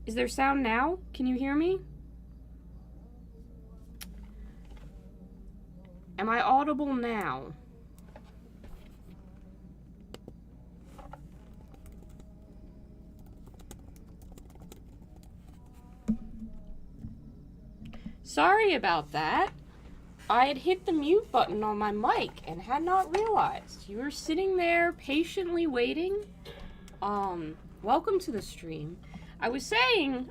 Is there sound now? Can you hear me? Am I audible now? Sorry about that. I had hit the mute button on my mic and had not realized. You were sitting there patiently waiting. Welcome to the stream. I was thinking,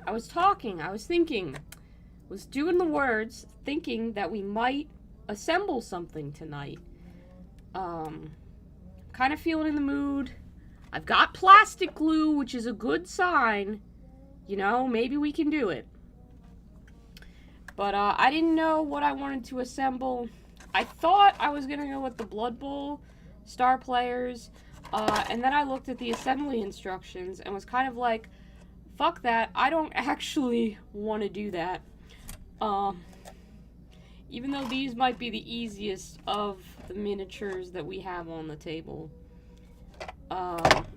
was doing the words, thinking that we might assemble something tonight. Kind of feeling in the mood. I've got plastic glue, which is a good sign. You know, maybe we can do it. But I didn't know what I wanted to assemble. I thought I was gonna go with the Blood Bowl star players, and then I looked at the assembly instructions and was kind of like, fuck that, I don't actually want to do that. Even though these might be the easiest of the miniatures that we have on the table.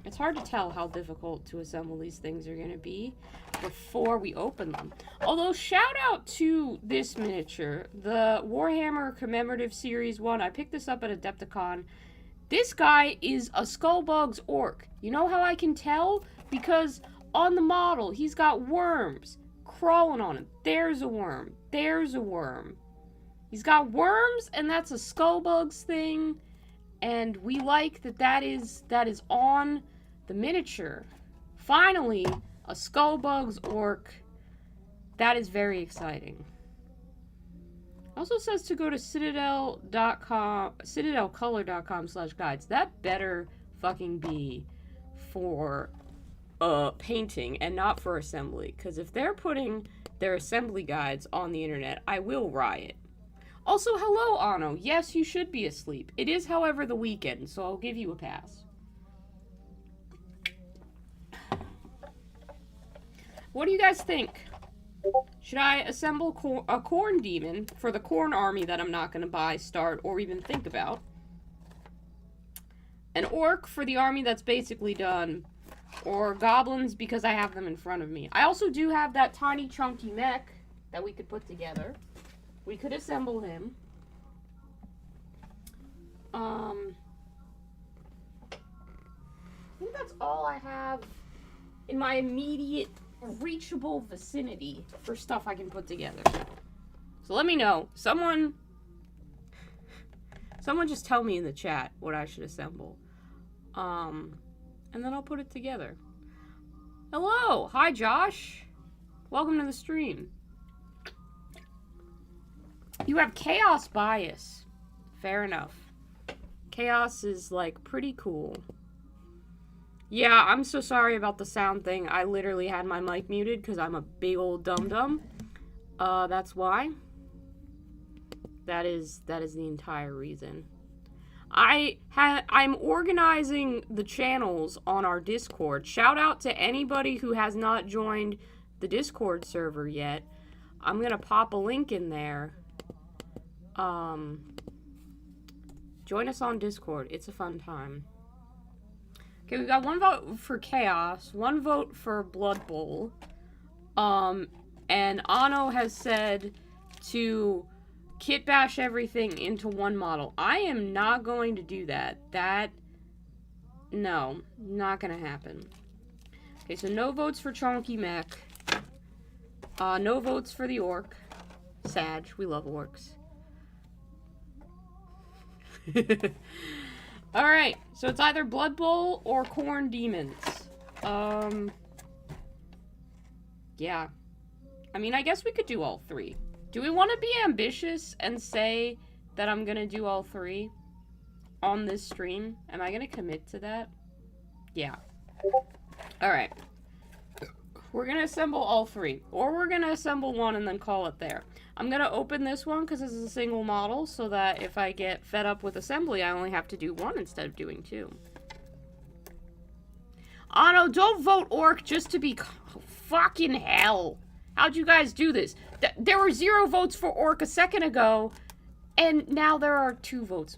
It's hard to tell how difficult to assemble these things are going to be before we open them. Although, shout out to this miniature, the Warhammer Commemorative Series 1. I picked this up at Adepticon. This guy is a Skullbugs orc. You know how I can tell? Because on the model, he's got worms crawling on him. There's a worm. There's a worm. He's got worms, and that's a Skullbugs thing. And we like that is on the miniature. Finally, a Skullbugs orc. That is very exciting. Also says to go to citadelcolor.com/guides. That better fucking be for painting and not for assembly. Because if they're putting their assembly guides on the internet, I will riot. Also, hello, Anno. Yes, you should be asleep. It is, however, the weekend, so I'll give you a pass. What do you guys think? Should I assemble a corn demon for the corn army that I'm not going to buy, start, or even think about? An orc for the army that's basically done. Or goblins because I have them in front of me. I also do have that tiny chunky mech that we could put together. We could assemble him. I think that's all I have in my immediate reachable vicinity for stuff I can put together. So let me know. Someone just tell me in the chat what I should assemble. And then I'll put it together. Hello! Hi, Josh! Welcome to the stream. You have chaos bias. Fair enough. Chaos is, like, pretty cool. Yeah, I'm so sorry about the sound thing. I literally had my mic muted because I'm a big old dum-dum. That's why. That is the entire reason. I'm organizing the channels on our Discord. Shout out to anybody who has not joined the Discord server yet. I'm gonna pop a link in there. Join us on Discord. It's a fun time. Okay, we got one vote for Chaos, one vote for Blood Bowl. And Anno has said to kit bash everything into one model. I am not going to do that. No, not gonna happen. Okay, so no votes for Chonky Mech. No votes for the orc. Sag, we love orcs. Alright, so it's either Blood Bowl or Corn Demons. Yeah. I mean, I guess we could do all three. Do we want to be ambitious and say that I'm gonna do all three on this stream? Am I gonna commit to that? Yeah. Alright. We're gonna assemble all three. Or we're gonna assemble one and then call it there. I'm gonna open this one because this is a single model so that if I get fed up with assembly, I only have to do one instead of doing two. Anno, don't vote orc just to be... Fucking hell. How'd you guys do this? There were 0 votes for orc a second ago, and now there are 2 votes.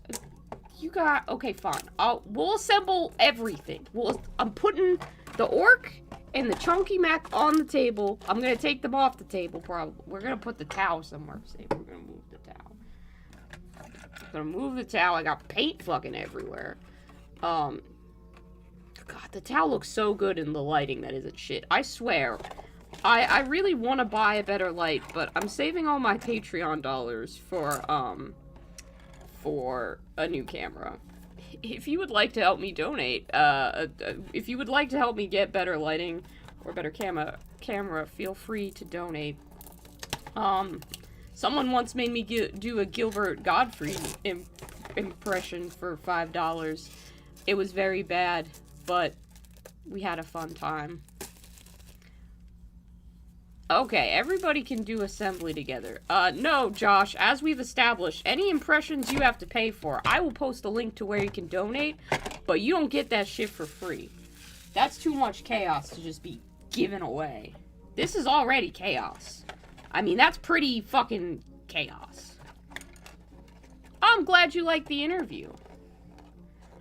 You got... Okay, fine. We'll assemble everything. I'm putting the orc and the Chunky Mac on the table. I'm gonna take them off the table, probably. We're gonna put the towel somewhere safe. We're gonna move the towel. I'm gonna move the towel. I got paint fucking everywhere. God, the towel looks so good in the lighting that isn't shit. I swear. I really want to buy a better light, but I'm saving all my Patreon dollars for a new camera. If you would like to help me donate, if you would like to help me get better lighting or better camera, feel free to donate. Someone once made me do a Gilbert Godfrey impression for $5. It was very bad, but we had a fun time. Okay, everybody can do assembly together. No, Josh, as we've established, any impressions you have to pay for. I will post a link to where you can donate, but you don't get that shit for free. That's too much chaos to just be given away. This is already chaos. I mean, that's pretty fucking chaos. I'm glad you liked the interview.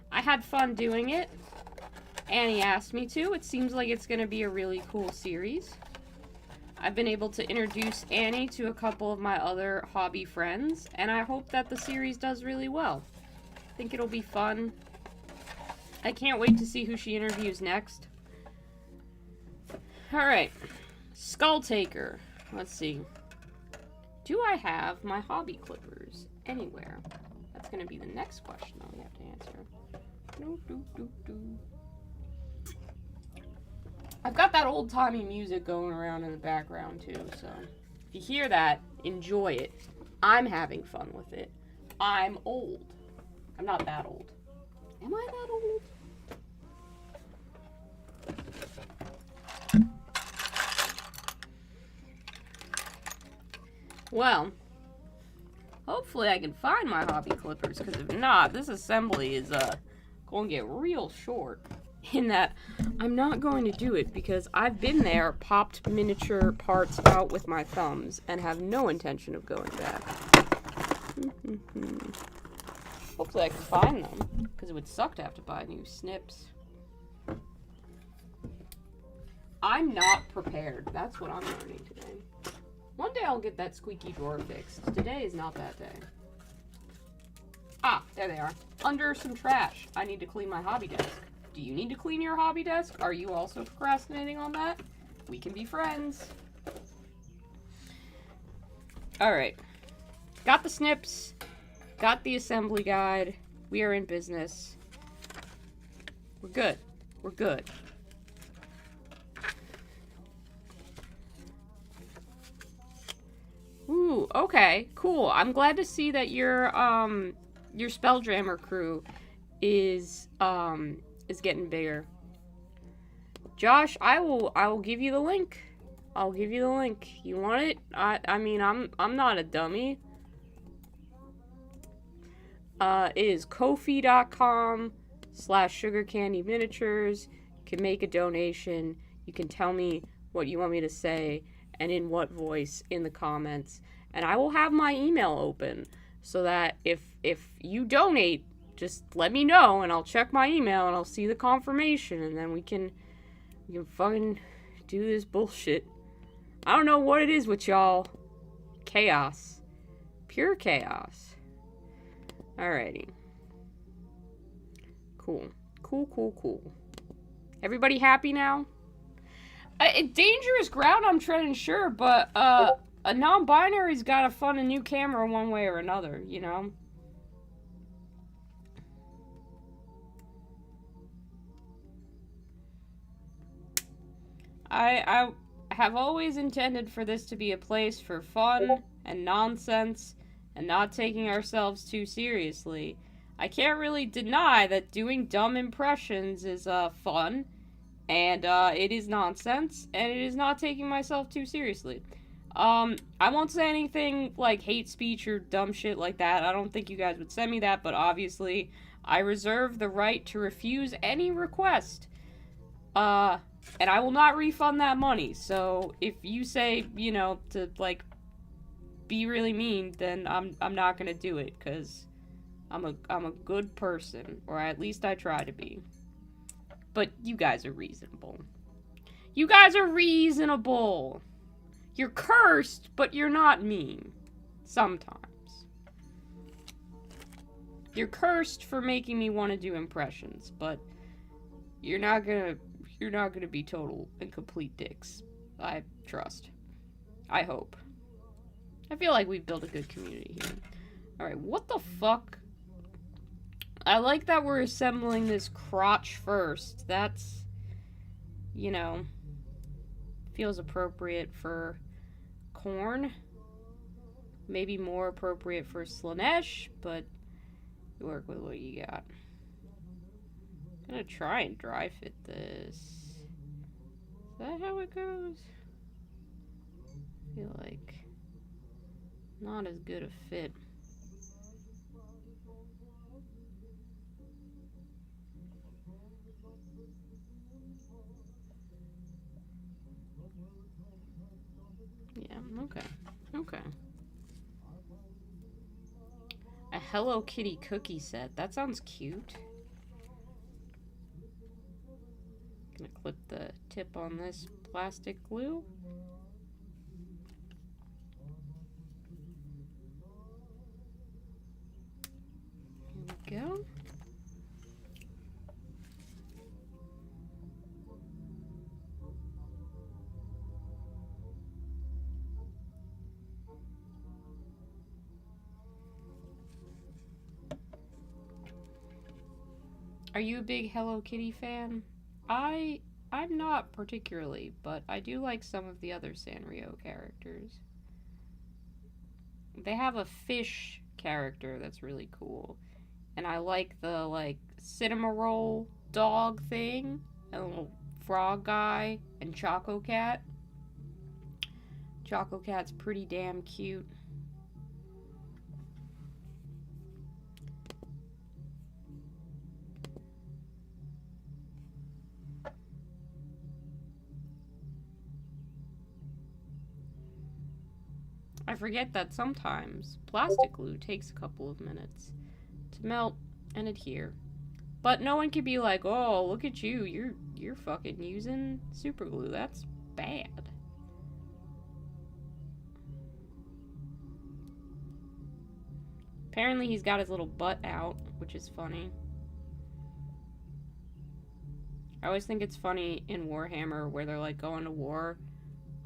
I had fun doing it. Annie asked me to. It seems like it's gonna be a really cool series. I've been able to introduce Annie to a couple of my other hobby friends, and I hope that the series does really well. I think it'll be fun. I can't wait to see who she interviews next. Alright. Skull Taker. Let's see. Do I have my hobby clippers anywhere? That's going to be the next question that we have to answer. I've got that old-timey music going around in the background, too, so if you hear that, enjoy it. I'm having fun with it. I'm old. I'm not that old. Am I that old? Well, hopefully I can find my hobby clippers, because if not, this assembly is going to get real short. In that, I'm not going to do it because I've been there, popped miniature parts out with my thumbs, and have no intention of going back. Hopefully I can find them, because it would suck to have to buy new snips. I'm not prepared. That's what I'm learning today. One day I'll get that squeaky drawer fixed. Today is not that day. Ah, there they are. Under some trash. I need to clean my hobby desk. Do you need to clean your hobby desk? Are you also procrastinating on that? We can be friends. Alright. Got the snips. Got the assembly guide. We are in business. We're good. We're good. Ooh, okay. Cool. I'm glad to see that your Spelljammer crew is getting bigger. Josh, I will give you the link. I'll give you the link. You want it? I mean, I'm not a dummy. It is ko-fi.com/sugarcandyminiatures. You can make a donation. You can tell me what you want me to say and in what voice in the comments. And I will have my email open so that if you donate, just let me know and I'll check my email and I'll see the confirmation and then we can fucking do this bullshit. I don't know what it is with y'all. Chaos. Pure chaos. Alrighty. Cool. Cool. Everybody happy now? Dangerous ground I'm treading, sure, but a non-binary's gotta fund a new camera one way or another, you know? I have always intended for this to be a place for fun and nonsense and not taking ourselves too seriously. I can't really deny that doing dumb impressions is fun, and it is nonsense, and it is not taking myself too seriously. I won't say anything like hate speech or dumb shit like that. I don't think you guys would send me that, but obviously I reserve the right to refuse any request. And I will not refund that money. So if you say, you know, to like be really mean, then I'm not gonna do it because I'm a good person, or at least I try to be. But you guys are reasonable. You guys are reasonable. You're cursed, but you're not mean. Sometimes. You're cursed for making me want to do impressions, but you're not gonna be total and complete dicks. I trust. I hope. I feel like we've built a good community here. Alright, what the fuck? I like that we're assembling this crotch first. That's, you know, feels appropriate for corn. Maybe more appropriate for Slanesh, but you work with what you got. I'm gonna try and dry fit this. Is that how it goes? I feel like not as good a fit. Yeah, okay. Okay. A Hello Kitty cookie set. That sounds cute. Gonna clip the tip on this plastic glue. Here we go. Are you a big Hello Kitty fan? I'm not particularly, but I do like some of the other Sanrio characters. They have a fish character that's really cool. And I like the, like, cinema roll dog thing, and a little frog guy, and Choco Cat. Choco Cat's pretty damn cute. I forget that sometimes plastic glue takes a couple of minutes to melt and adhere. But no one can be like, "Oh, look at you. You're fucking using super glue. That's bad." Apparently he's got his little butt out, which is funny. I always think it's funny in Warhammer where they're like going to war.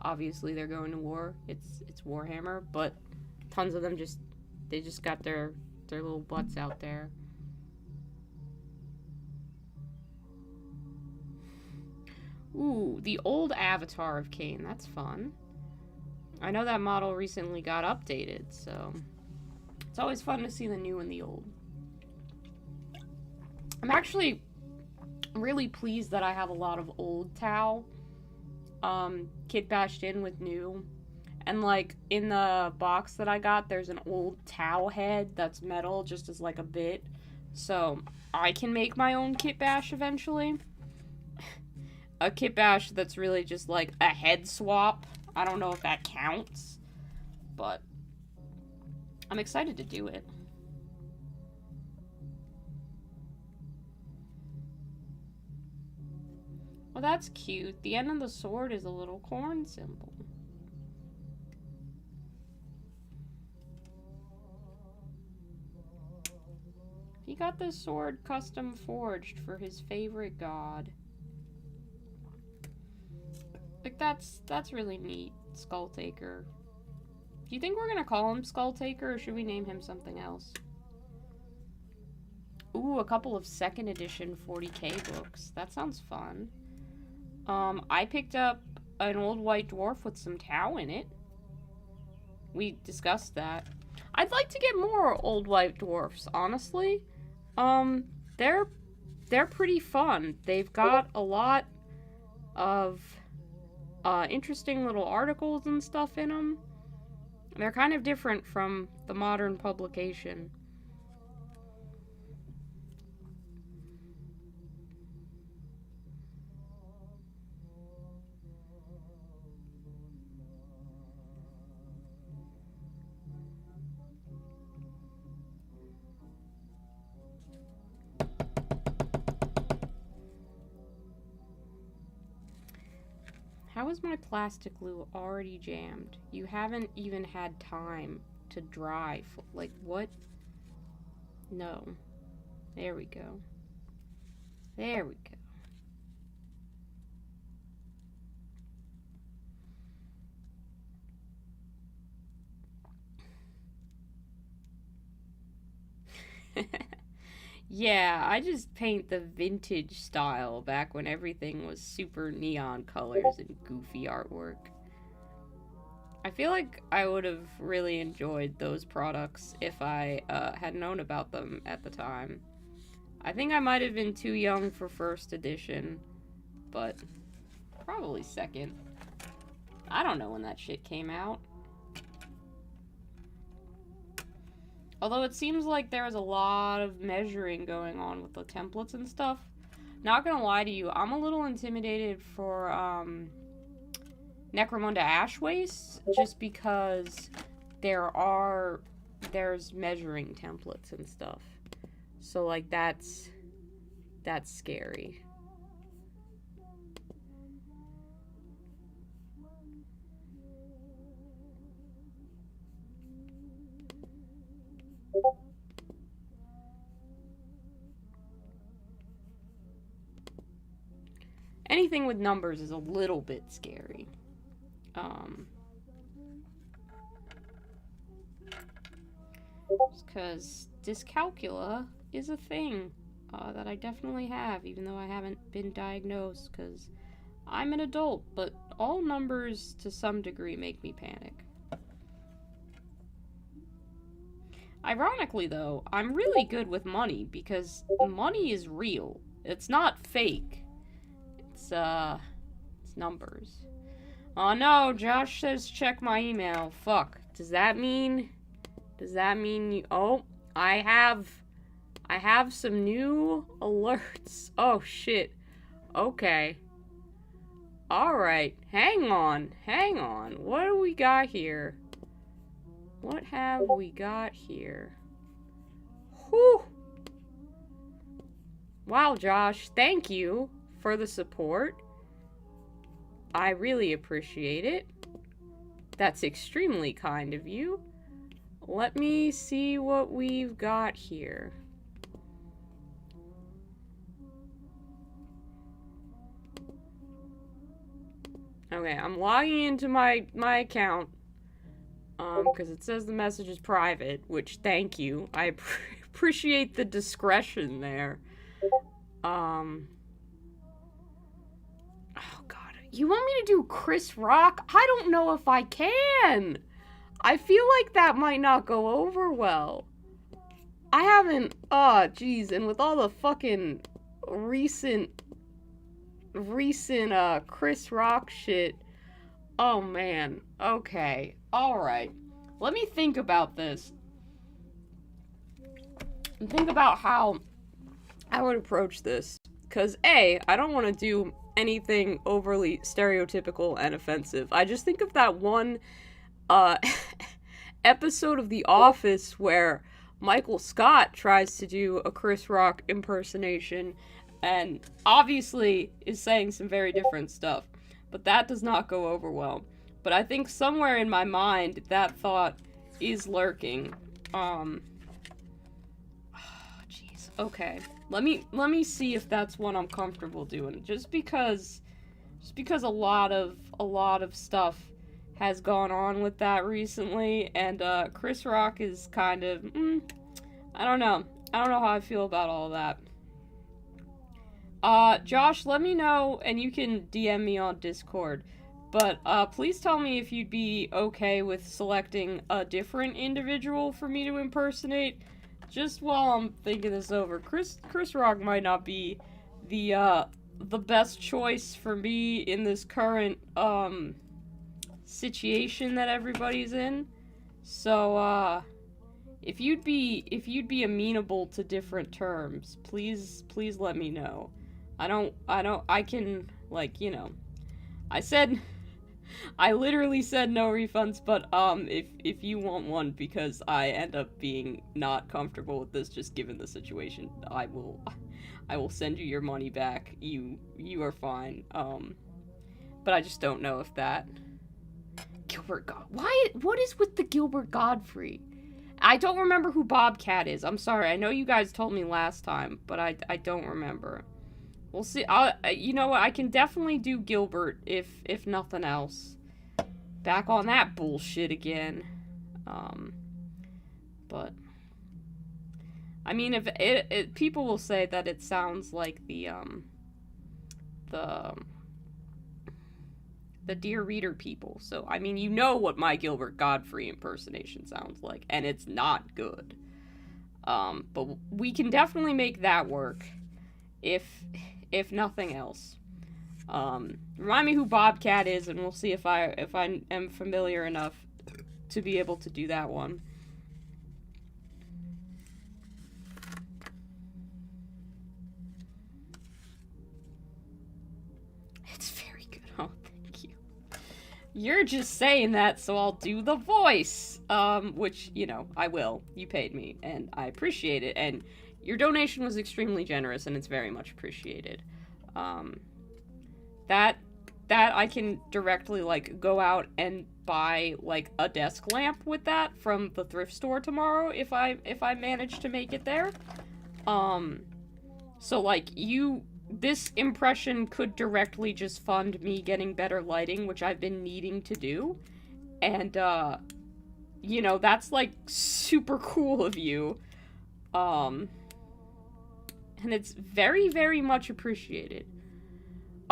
Obviously they're going to war. It's Warhammer, but tons of them just got their little butts out there. Ooh, the old avatar of Cain. That's fun. I know that model recently got updated, so it's always fun to see the new and the old. I'm actually really pleased that I have a lot of old Tau kit bashed in with new. And, like, in the box that I got, there's an old Tau head that's metal, just as, like, a bit. So, I can make my own kit bash eventually. A kit bash that's really just, like, a head swap. I don't know if that counts. But I'm excited to do it. Well, that's cute. The end of the sword is a little corn symbol. He got this sword custom forged for his favorite god. Like, that's really neat, Skulltaker. Do you think we're gonna call him Skulltaker, or should we name him something else? Ooh, a couple of 2nd edition 40k books. That sounds fun. I picked up an old white dwarf with some Tau in it. We discussed that. I'd like to get more old white dwarfs, honestly. They're pretty fun. They've got a lot of interesting little articles and stuff in them. They're kind of different from the modern publication. How is my plastic glue already jammed? You haven't even had time to dry. Like, what? No. There we go. There we go. Yeah, I just paint the vintage style back when everything was super neon colors and goofy artwork. I feel like I would have really enjoyed those products if I had known about them at the time. I think I might have been too young for first edition, but probably second. I don't know when that shit came out. Although it seems like there was a lot of measuring going on with the templates and stuff. Not gonna lie to you, I'm a little intimidated for Necromunda Ash Waste, just because there's measuring templates and stuff. So like that's scary. Anything with numbers is a little bit scary. Because dyscalculia is a thing that I definitely have, even though I haven't been diagnosed, because I'm an adult, but all numbers to some degree make me panic. Ironically, though, I'm really good with money, because money is real. It's not fake. It's numbers. Oh no, Josh says check my email. Fuck. Does that mean you... Oh, I have some new alerts. Oh shit. Okay. Alright. Hang on. What do we got here? What have we got here? Whew. Wow, Josh. Thank you for the support. I really appreciate it. That's extremely kind of you. Let me see what we've got here. Okay, I'm logging into my account. Because it says the message is private, which, thank you. I appreciate the discretion there. Oh god. You want me to do Chris Rock? I don't know if I can. I feel like that might not go over well. I haven't... Oh, jeez. And with all the fucking recent Chris Rock shit. Oh, man. Okay. Alright. Let me think about this. And think about how I would approach this. Because, A, I don't want to do anything overly stereotypical and offensive. I just think of that one episode of The Office where Michael Scott tries to do a Chris Rock impersonation and obviously is saying some very different stuff. But that does not go over well. But I think somewhere in my mind that thought is lurking. Jeez. Okay. Let me see if that's what I'm comfortable doing. Just because a lot of stuff has gone on with that recently, and Chris Rock is kind of I don't know how I feel about all of that. Josh, let me know, and you can DM me on Discord. But please tell me if you'd be okay with selecting a different individual for me to impersonate. Just while I'm thinking this over, Chris Rock might not be the best choice for me in this current situation that everybody's in. So if you'd be amenable to different terms, please let me know. I can, like, you know, I literally said no refunds, but if you want one, because I end up being not comfortable with this, just given the situation, I will send you your money back. You are fine. But I just don't know if that... Gilbert what is with the Gilbert Godfrey? I don't remember who Bobcat is. I'm sorry. I know you guys told me last time, but I don't remember. We'll see. You know what? I can definitely do Gilbert if nothing else. Back on that bullshit again. But I mean, if people will say that it sounds like the Dear Reader people. So, I mean, you know what my Gilbert Godfrey impersonation sounds like, and it's not good. But we can definitely make that work, if nothing else. Remind me who Bobcat is, and we'll see if I am familiar enough to be able to do that one. It's very good. Oh, thank you. You're just saying that, so I'll do the voice. Which, you know, I will. You paid me, and I appreciate it. And your donation was extremely generous, and it's very much appreciated. That I can directly, like, go out and buy, like, a desk lamp with that from the thrift store tomorrow if I manage to make it there. So, like, this impression could directly just fund me getting better lighting, which I've been needing to do. And, you know, that's, like, super cool of you. And it's very, very much appreciated.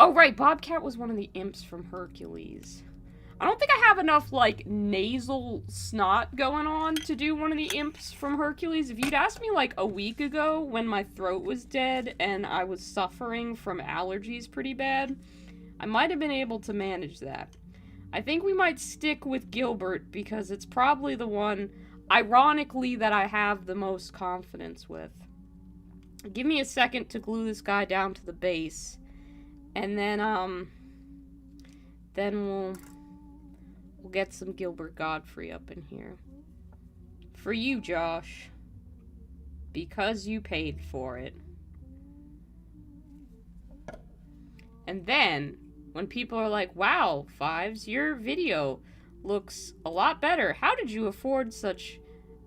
Oh, right, Bobcat was one of the imps from Hercules. I don't think I have enough, like, nasal snot going on to do one of the imps from Hercules. If you'd asked me, like, a week ago when my throat was dead and I was suffering from allergies pretty bad, I might have been able to manage that. I think we might stick with Gilbert because it's probably the one, ironically, that I have the most confidence with. Give me a second to glue this guy down to the base. And then we'll get some Gilbert Godfrey up in here. For you, Josh. Because you paid for it. And then, when people are like, wow, Fives, your video looks a lot better. How did you afford such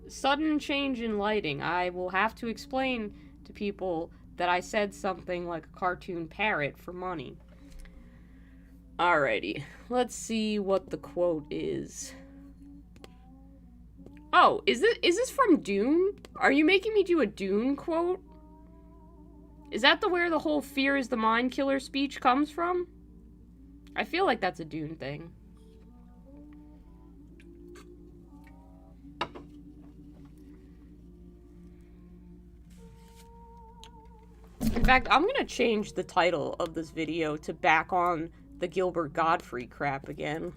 sudden change in lighting? I will have to explain to people that I said something like a cartoon parrot for money. Alrighty, let's see what the quote is. Oh, is this from Dune? Are you making me do a Dune quote? Is that where the whole fear is the mind killer speech comes from? I feel like that's a Dune thing. In fact, I'm gonna change the title of this video to back on the Gilbert Godfrey crap again.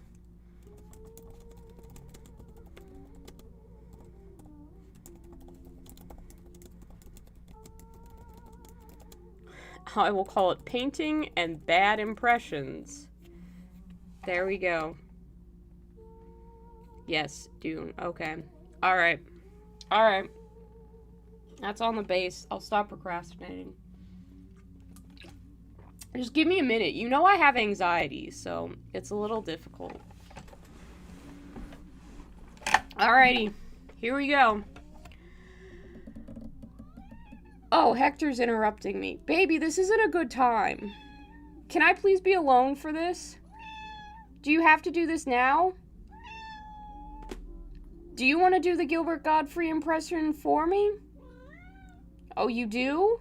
I will call it Painting and Bad Impressions. There we go. Yes, Dune. Okay. Alright. Alright. That's on the base. I'll stop procrastinating. Just give me a minute. You know I have anxiety, so it's a little difficult. Alrighty. Here we go. Oh, Hector's interrupting me. Baby, this isn't a good time. Can I please be alone for this? Do you have to do this now? Do you want to do the Gilbert Godfrey impression for me? Oh, you do?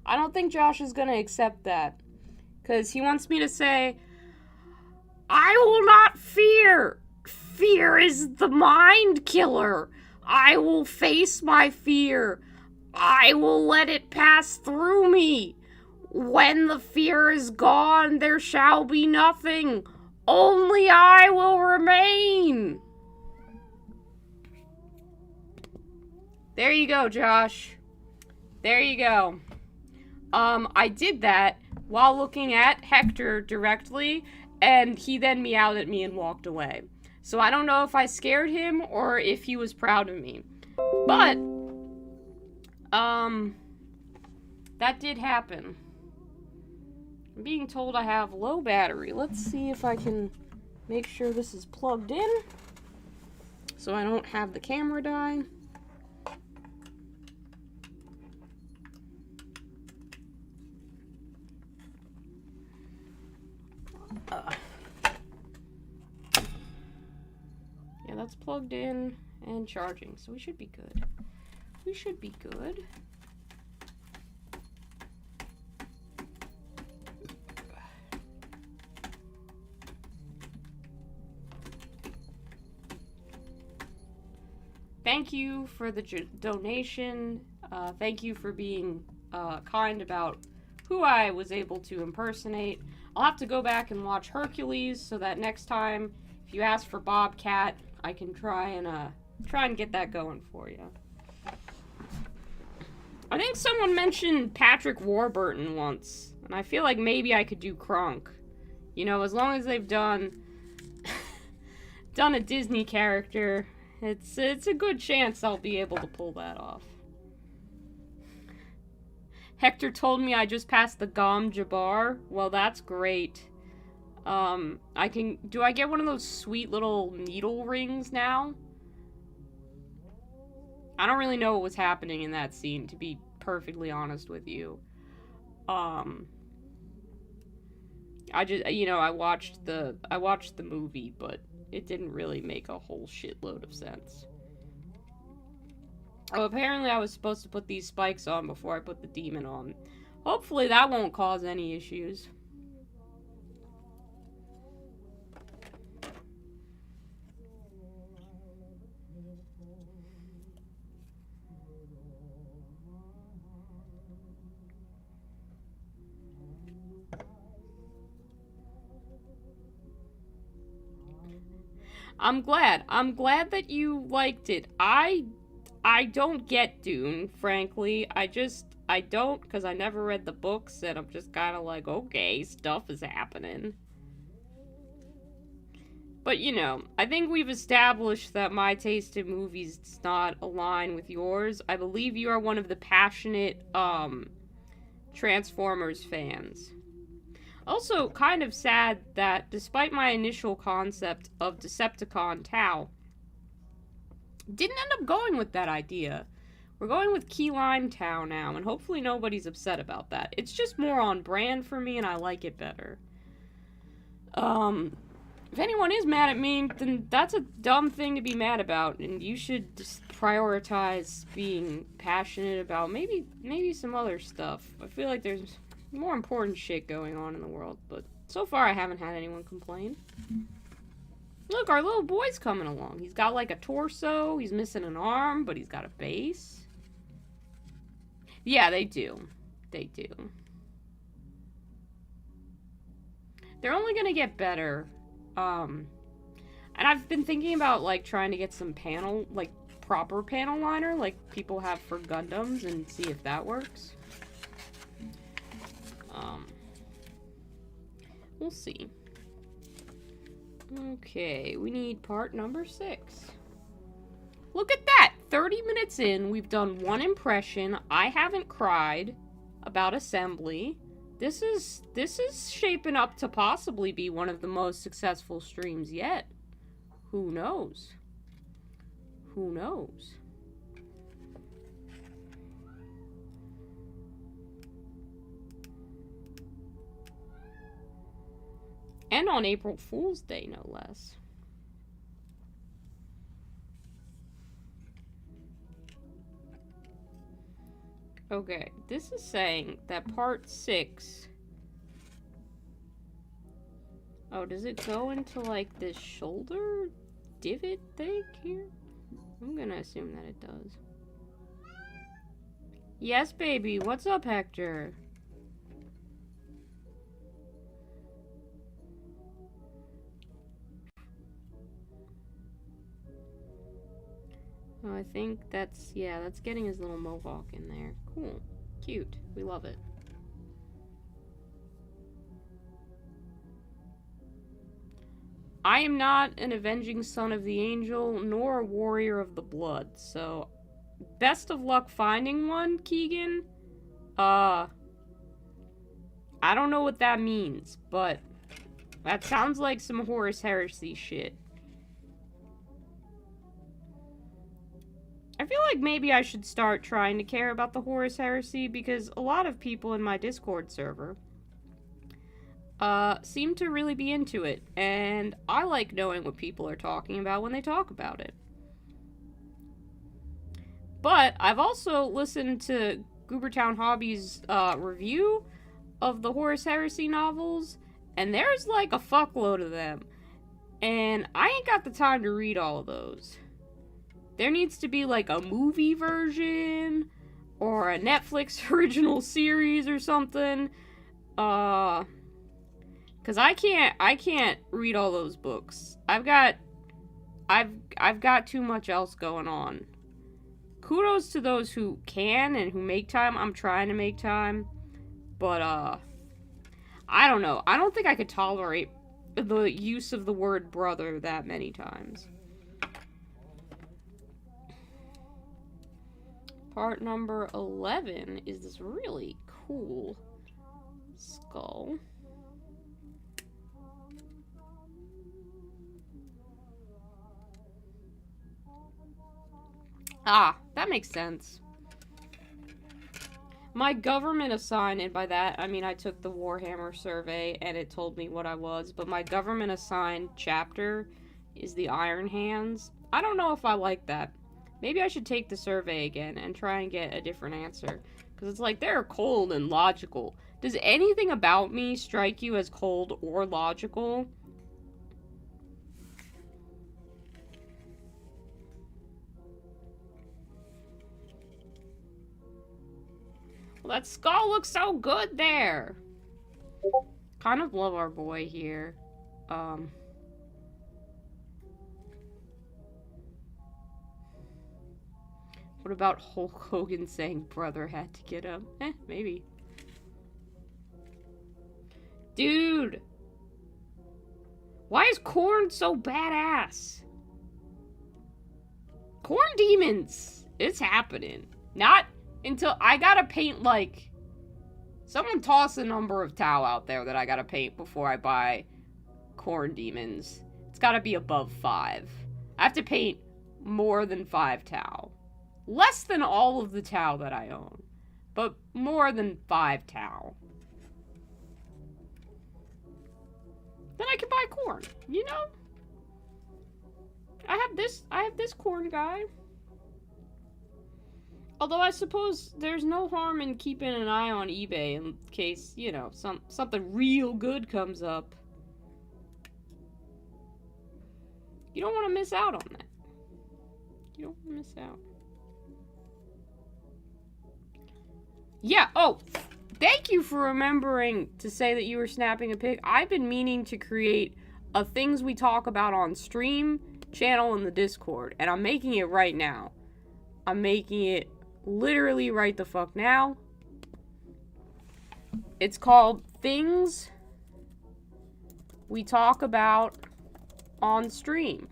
I don't think Josh is going to accept that. Because he wants me to say, I will not fear. Fear is the mind killer. I will face my fear. I will let it pass through me. When the fear is gone, there shall be nothing. Only I will remain. There you go, Josh. There you go. I did that while looking at Hector directly, and he then meowed at me and walked away. So I don't know if I scared him or if he was proud of me. But, that did happen. I'm being told I have low battery. Let's see if I can make sure this is plugged in so I don't have the camera die. Yeah, that's plugged in and charging, so we should be good. We should be good. Thank you for the donation. Thank you for being kind about who I was able to impersonate. I'll have to go back and watch Hercules so that next time, if you ask for Bobcat, I can try and get that going for you. I think someone mentioned Patrick Warburton once, and I feel like maybe I could do Kronk. You know, as long as they've done a Disney character, it's a good chance I'll be able to pull that off. Hector told me I just passed the Gom Jabbar. Well, that's great. Do I get one of those sweet little needle rings now? I don't really know what was happening in that scene, to be perfectly honest with you. I just, you know, I watched the movie, but it didn't really make a whole shitload of sense. Oh, apparently I was supposed to put these spikes on before I put the demon on. Hopefully that won't cause any issues. I'm glad that you liked it. I don't get Dune, frankly. I don't, because I never read the books, and I'm just kind of like, okay, stuff is happening. But, you know, I think we've established that my taste in movies does not align with yours. I believe you are one of the passionate, Transformers fans. Also, kind of sad that, despite my initial concept of Decepticon Tau, didn't end up going with that idea. We're going with Key Lime Tau now, and hopefully nobody's upset about that. It's just more on brand for me, and I like it better. If anyone is mad at me, then that's a dumb thing to be mad about, and you should just prioritize being passionate about maybe some other stuff. I feel like there's more important shit going on in the world, but so far I haven't had anyone complain. Look, our little boy's coming along. He's got like a torso, he's missing an arm, but he's got a base. Yeah, they do. They do. They're only gonna get better. And I've been thinking about, like, trying to get some panel, like, proper panel liner, like people have for Gundams, and see if that works. We'll see. Okay, we need part number 6. Look at that! 30 minutes in, we've done one impression. I haven't cried about assembly. This is shaping up to possibly be one of the most successful streams yet. Who knows? Who knows? And on April Fool's Day, no less. Okay, this is saying that part 6... Oh, does it go into, like, this shoulder divot thing here? I'm gonna assume that it does. Yes, baby. What's up, Hector? Oh, I think that's, yeah, that's getting his little mohawk in there. Cool. Cute. We love it. I am not an avenging son of the angel, nor a warrior of the blood, so best of luck finding one, Keegan. I don't know what that means, but that sounds like some Horus Heresy shit. I feel like maybe I should start trying to care about the Horus Heresy, because a lot of people in my Discord server seem to really be into it, and I like knowing what people are talking about when they talk about it. But I've also listened to Goobertown Hobby's review of the Horus Heresy novels, and there's like a fuckload of them, and I ain't got the time to read all of those. There needs to be like a movie version or a Netflix original series or something. Cause I can't read all those books. I've got too much else going on. Kudos to those who can and who make time. I'm trying to make time. But I don't know. I don't think I could tolerate the use of the word brother that many times. Part number 11 is this really cool skull. Ah, that makes sense. My government assigned, and by that I mean I took the Warhammer survey and it told me what I was, but my government assigned chapter is the Iron Hands. I don't know if I like that. Maybe I should take the survey again and try and get a different answer. Because it's like, they're cold and logical. Does anything about me strike you as cold or logical? Well, that skull looks so good there. Kind of love our boy here. What about Hulk Hogan saying brother had to get him? Maybe. Dude! Why is Korn so badass? Korn demons! It's happening. Not until I gotta paint, like... Someone toss a number of Tau out there that I gotta paint before I buy Korn demons. It's gotta be above 5. I have to paint more than 5 Tau. Less than all of the Tau that I own. But more than 5 Tau. Then I can buy Korn, you know? I have this Korn guy. Although I suppose there's no harm in keeping an eye on eBay in case, you know, something real good comes up. You don't want to miss out on that. You don't want to miss out. Yeah, oh, thank you for remembering to say that you were snapping a pic. I've been meaning to create a things we talk about on stream channel in the Discord, and I'm making it right now. I'm making it literally right the fuck now. It's called Things We Talk About on Stream.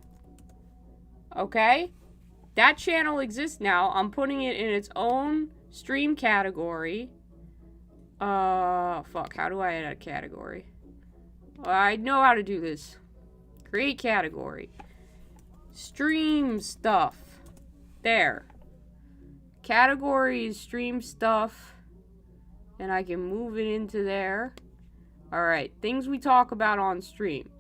Okay? That channel exists now. I'm putting it in its own stream category. Fuck, how do I add a category? I know how to do this. Create category. Stream stuff. There. Category is stream stuff. And I can move it into there. Alright, things we talk about on stream.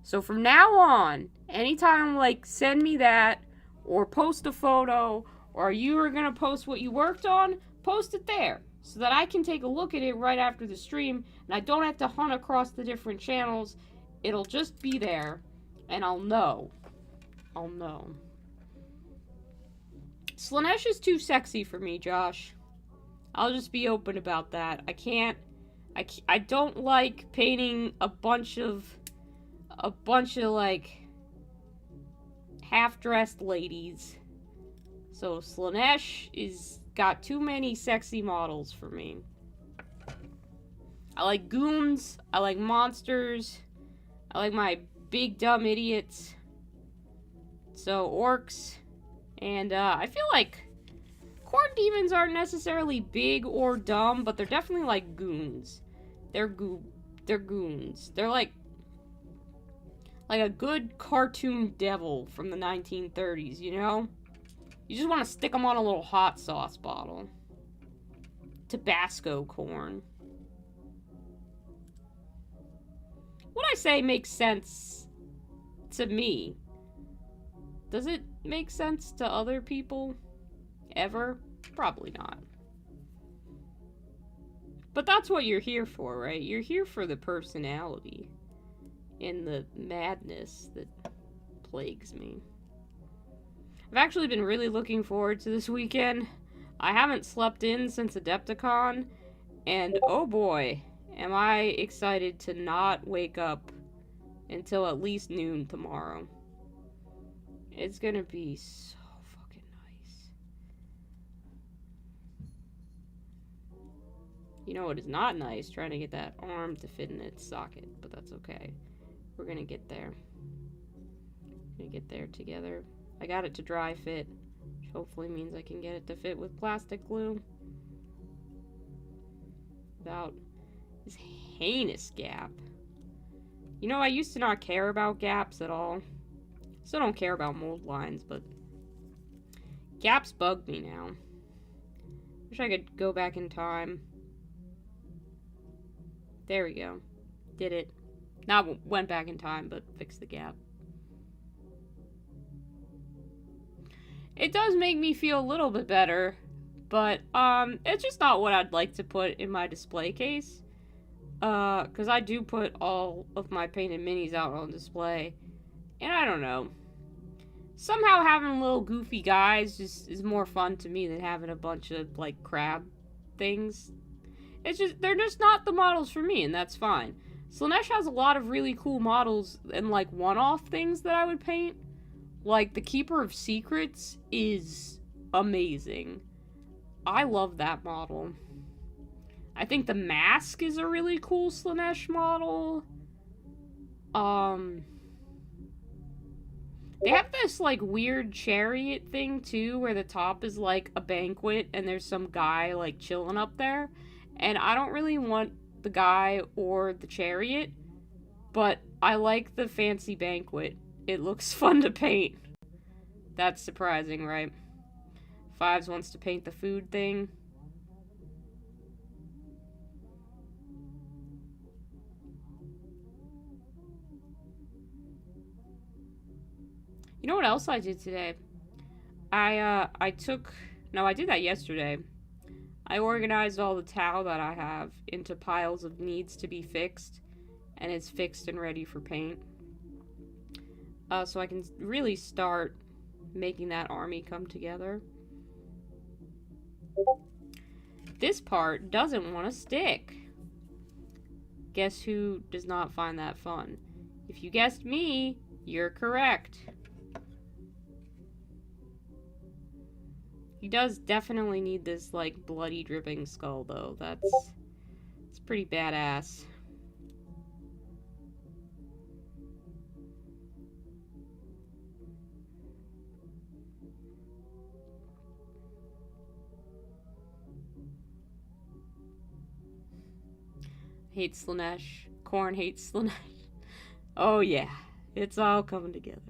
So from now on, anytime, like, send me that, or post a photo, or you are going to post what you worked on, post it there, so that I can take a look at it right after the stream, and I don't have to hunt across the different channels. It'll just be there, and I'll know. I'll know. Slaanesh is too sexy for me, Josh. I'll just be open about that. I don't like painting a bunch of, like, half-dressed ladies. So Slaanesh is got too many sexy models for me. I like goons. I like monsters. I like my big dumb idiots. So orcs. And I feel like Khorne demons aren't necessarily big or dumb, but they're definitely like goons. They're goons. They're like a good cartoon devil from the 1930s, you know? You just want to stick them on a little hot sauce bottle. Tabasco corn. What I say makes sense to me. Does it make sense to other people? Ever? Probably not. But that's what you're here for, right? You're here for the personality and the madness that plagues me. I've actually been really looking forward to this weekend. I haven't slept in since Adepticon, and oh boy, am I excited to not wake up until at least noon tomorrow. It's gonna be so fucking nice. You know what is not nice? Trying to get that arm to fit in its socket, but that's okay. We're gonna get there. We're gonna get there together. I got it to dry fit, which hopefully means I can get it to fit with plastic glue without this heinous gap. You know, I used to not care about gaps at all. Still don't care about mold lines, but gaps bug me now. Wish I could go back in time. There we go. Did it. Not went back in time, but fixed the gap. It does make me feel a little bit better, but it's just not what I'd like to put in my display case. Because I do put all of my painted minis out on display, and I don't know. Somehow having little goofy guys just is more fun to me than having a bunch of, like, crab things. It's just, they're just not the models for me, and that's fine. Slaanesh has a lot of really cool models and, like, one-off things that I would paint. Like, the Keeper of Secrets is amazing. I love that model. I think the Mask is a really cool Slaanesh model. They have this, like, weird chariot thing, too, where the top is, like, a banquet, and there's some guy, like, chilling up there. And I don't really want the guy or the chariot, but I like the fancy banquet. It looks fun to paint. That's surprising, right? Fives wants to paint the food thing. You know what else I did today? I did that yesterday. I organized all the towel that I have into piles of needs to be fixed, and it's fixed and ready for paint. So I can really start making that army come together. This part doesn't want to stick. Guess who does not find that fun? If you guessed me, you're correct. He does definitely need this, like, bloody dripping skull, though. It's pretty badass. Hates Slaanesh. Corn hates Slaanesh. Oh yeah, it's all coming together.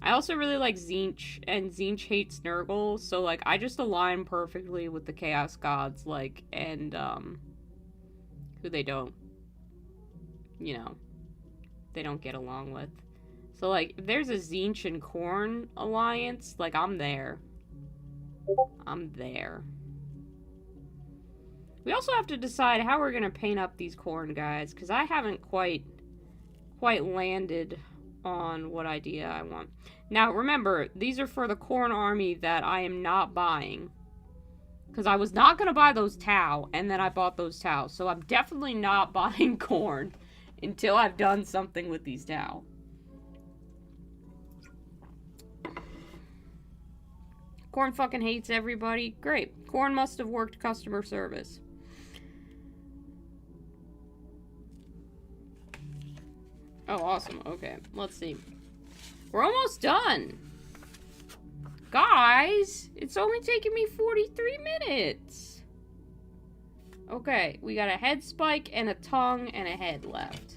I also really like Tzeentch, and Tzeentch hates Nurgle, so, like, I just align perfectly with the Chaos Gods, like, and, who they don't, you know, they don't get along with. So, like, if there's a Tzeentch and Khorne alliance, like, I'm there. I'm there. We also have to decide how we're gonna paint up these Khorne guys, because I haven't quite landed on what idea I want. Now, remember, these are for the Khorne army that I am not buying. Because I was not going to buy those Tau, and then I bought those Tau. So I'm definitely not buying Khorne until I've done something with these Tau. Khorne fucking hates everybody. Great. Khorne must have worked customer service. Oh, awesome. Okay, let's see. We're almost done. Guys, it's only taken me 43 minutes. Okay, we got a head spike and a tongue and a head left.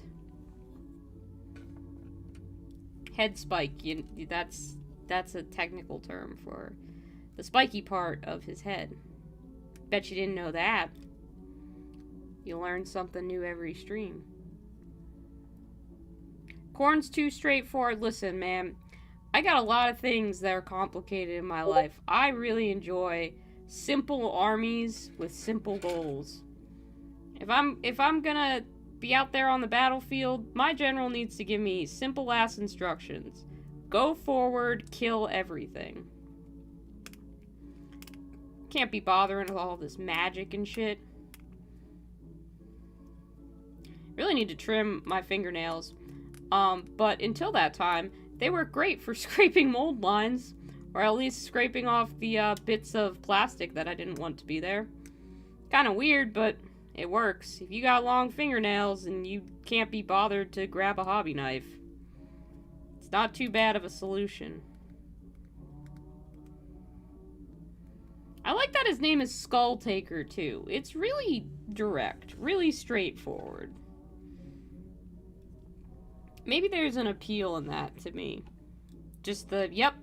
Head spike, that's a technical term for the spiky part of his head. Bet you didn't know that. You learn something new every stream. Corn's too straightforward. Listen, man, I got a lot of things that are complicated in my life. I really enjoy simple armies with simple goals. If I'm gonna be out there on the battlefield, my general needs to give me simple ass instructions. Go forward, kill everything. Can't be bothering with all this magic and shit. Really need to trim my fingernails. But until that time, they work great for scraping mold lines, or at least scraping off the bits of plastic that I didn't want to be there. Kind of weird, but it works. If you got long fingernails and you can't be bothered to grab a hobby knife, it's not too bad of a solution. I like that his name is Skull Taker, too. It's really direct, really straightforward. Maybe there's an appeal in that to me. Just the, yep,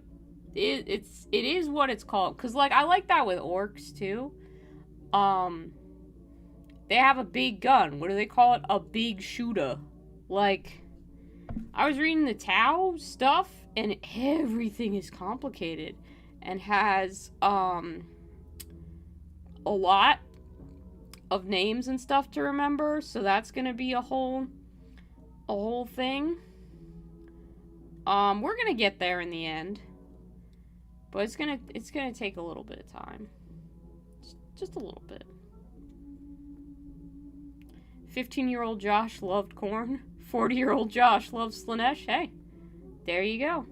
it is what it's called. Because, like, I like that with orcs, too. They have a big gun. What do they call it? A big shooter. Like, I was reading the Tau stuff, and everything is complicated. And has, a lot of names and stuff to remember. So that's gonna be a whole thing. We're gonna get there in the end. But it's gonna take a little bit of time. Just a little bit. 15-year-old Josh loved corn. 40-year-old Josh loves Slanesh. Hey, there you go.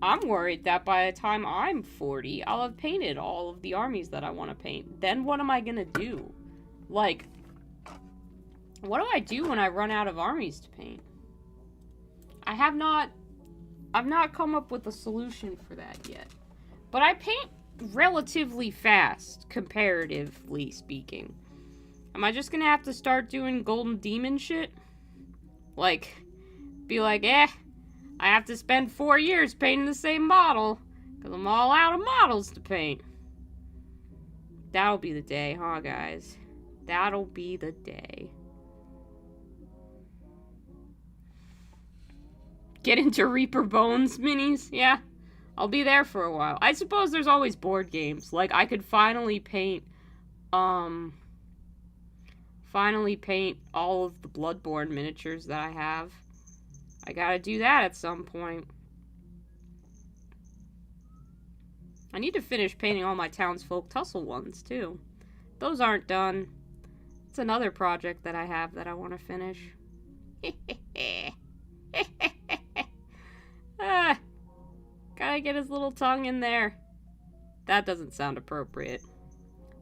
I'm worried that by the time I'm 40, I'll have painted all of the armies that I want to paint. Then what am I gonna do? Like, what do I do when I run out of armies to paint? I've not come up with a solution for that yet. But I paint relatively fast, comparatively speaking. Am I just gonna have to start doing golden demon shit? Like, be like, I have to spend 4 years painting the same model, because I'm all out of models to paint. That'll be the day, huh, guys? That'll be the day. Get into Reaper Bones minis? Yeah, I'll be there for a while. I suppose there's always board games. Like, I could finally paint all of the Bloodborne miniatures that I have. I gotta do that at some point. I need to finish painting all my Townsfolk Tussle ones, too. Those aren't done. It's another project that I have that I want to finish. Gotta get his little tongue in there. That doesn't sound appropriate.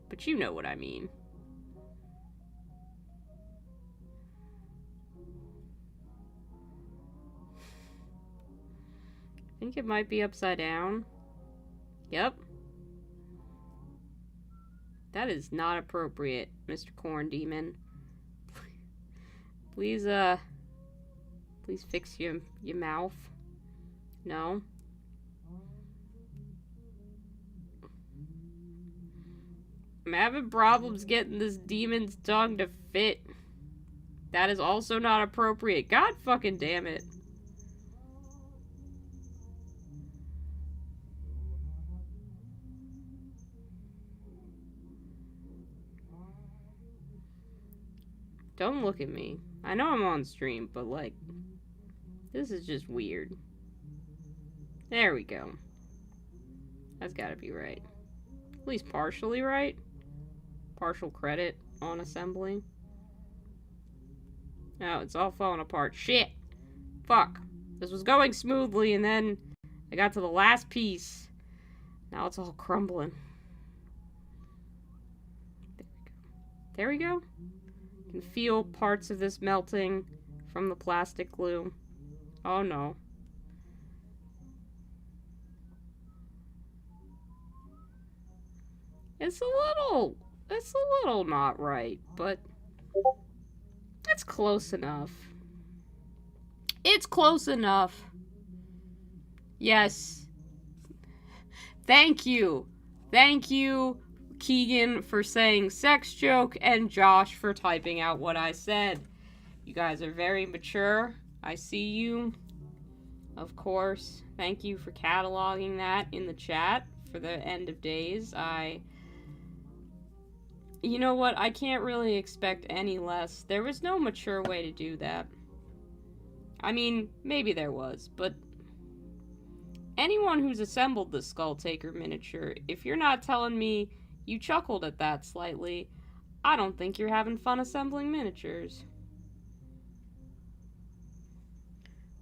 But you know what I mean. I think it might be upside down. Yep. That is not appropriate, Mr. Corn Demon. Please fix your mouth. No. I'm having problems getting this demon's tongue to fit. That is also not appropriate. God fucking damn it. Don't look at me. I know I'm on stream, but like, this is just weird. There we go. That's gotta be right. At least partially right. Partial credit on assembly. No, it's all falling apart. Shit! Fuck. This was going smoothly, and then I got to the last piece. Now it's all crumbling. There we go. You can feel parts of this melting from the plastic glue. Oh no. It's a it's a little not right, but it's close enough. It's close enough. Yes. Thank you. Thank you, Keegan, for saying sex joke, and Josh for typing out what I said. You guys are very mature. I see you. Of course. Thank you for cataloging that in the chat for the end of days. You know what? I can't really expect any less. There was no mature way to do that. I mean, maybe there was, but anyone who's assembled the Skull Taker miniature, if you're not telling me you chuckled at that slightly, I don't think you're having fun assembling miniatures.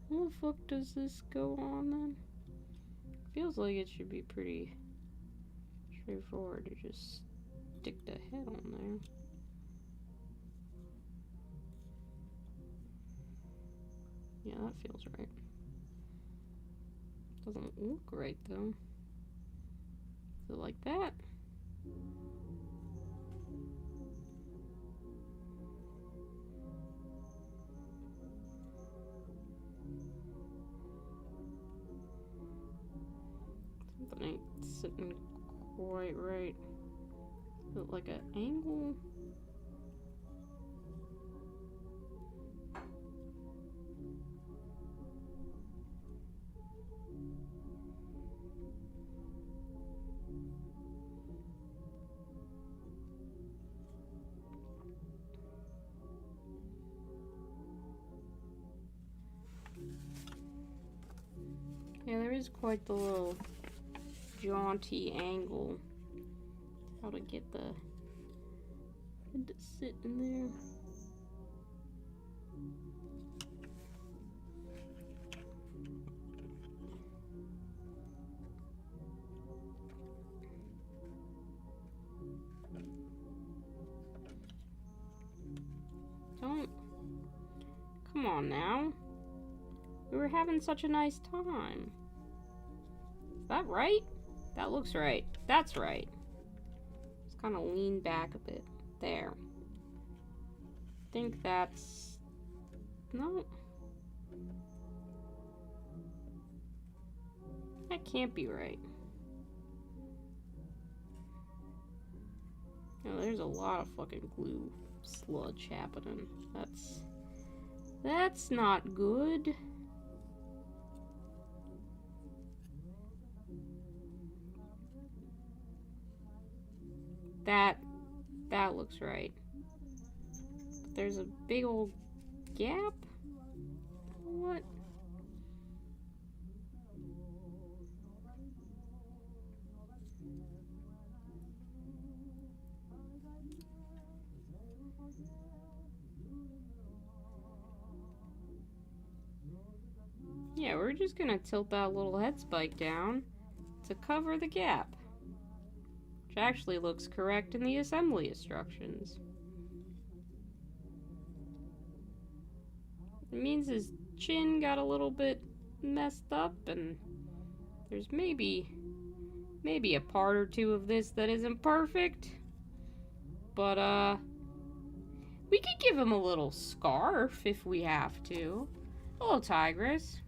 How the fuck does this go on then? Feels like it should be pretty straightforward to just stick the head on there. Yeah, that feels right. Doesn't look right though. Is it like that? Something ain't sitting quite right. Is it like an angle? Yeah, there is quite the little jaunty angle. How to get the head to sit in there. Don't. Come on now. We were having such a nice time. Is that right? That looks right. That's right. Just kind of lean back a bit. There. I think that's... No. That can't be right. No, there's a lot of fucking glue sludge happening. That's not good. That looks right. But there's a big old gap? What? Yeah, we're just gonna tilt that little head spike down to cover the gap. Which actually looks correct in the assembly instructions. It means his chin got a little bit messed up, and there's maybe a part or two of this that isn't perfect. But, we could give him a little scarf if we have to. A little tigress.